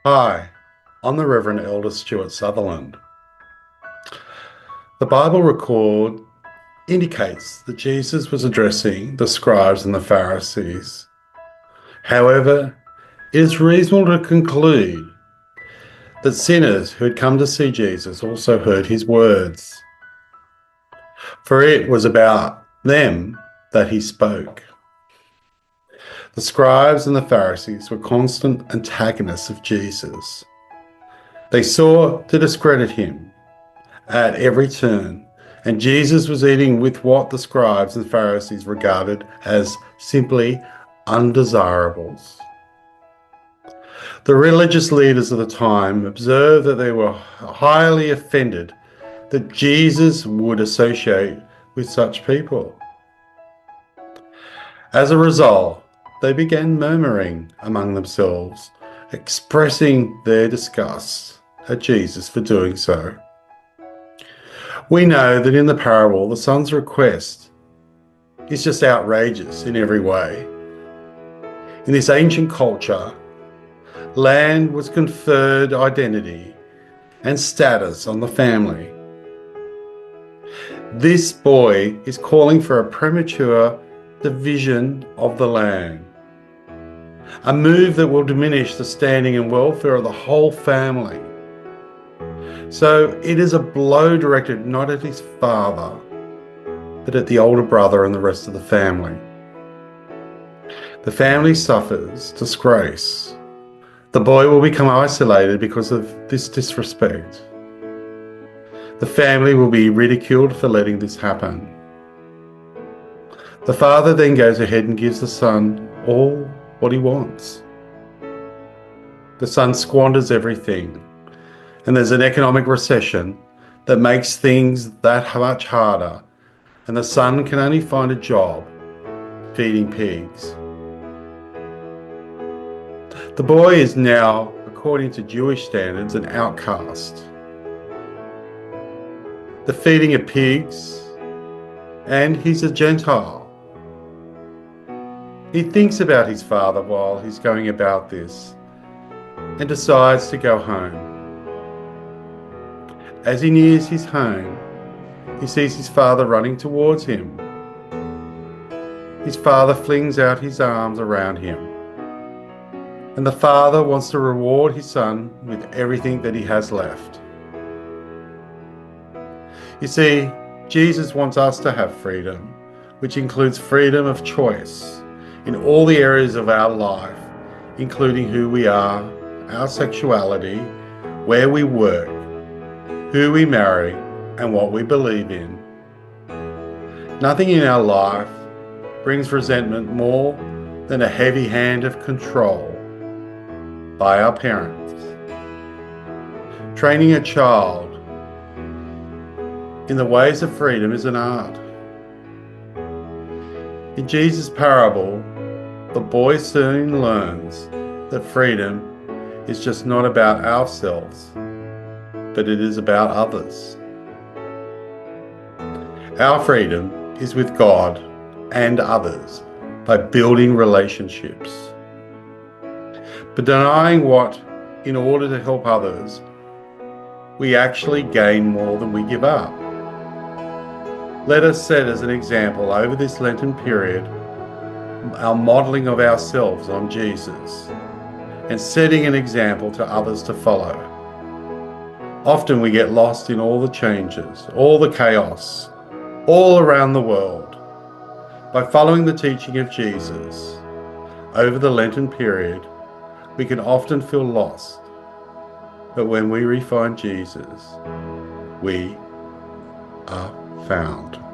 Hi, I'm the Reverend Elder Stuart Sutherland. The Bible record indicates that Jesus was addressing the scribes and the Pharisees. However, it is reasonable to conclude that sinners who had come to see Jesus also heard his words, for it was about them that he spoke. The scribes and the Pharisees were constant antagonists of Jesus. They sought to discredit him at every turn, and Jesus was eating with what the scribes and Pharisees regarded as simply undesirables. The religious leaders of the time observed that they were highly offended that Jesus would associate with such people. As a result, they began murmuring among themselves, expressing their disgust at Jesus for doing so. We know that in the parable, the son's request is just outrageous in every way. In this ancient culture, land was conferred identity and status on the family. This boy is calling for a premature division of the land, a move that will diminish the standing and welfare of the whole family. So it is a blow directed not at his father, but at the older brother and the rest of the family. The family suffers disgrace. The boy will become isolated because of this disrespect. The family will be ridiculed for letting this happen. The father then goes ahead and gives the son all what he wants. The son squanders everything, and there's an economic recession that makes things that much harder, and the son can only find a job feeding pigs. The boy is now, according to Jewish standards, an outcast. The feeding of pigs, and he's a Gentile. He thinks about his father while he's going about this and decides to go home. As he nears his home, he sees his father running towards him. His father flings out his arms around him, and the father wants to reward his son with everything that he has left. You see, Jesus wants us to have freedom, which includes freedom of choice in all the areas of our life, including who we are, our sexuality, where we work, who we marry, and what we believe in. Nothing in our life brings resentment more than a heavy hand of control by our parents. Training a child in the ways of freedom is an art. In Jesus' parable, the boy soon learns that freedom is just not about ourselves, but it is about others. Our freedom is with God and others by building relationships. But denying what, in order to help others, we actually gain more than we give up. Let us set as an example over this Lenten period our modelling of ourselves on Jesus and setting an example to others to follow. Often we get lost in all the changes, all the chaos, all around the world. By following the teaching of Jesus over the Lenten period, we can often feel lost. But when we find Jesus, we are found.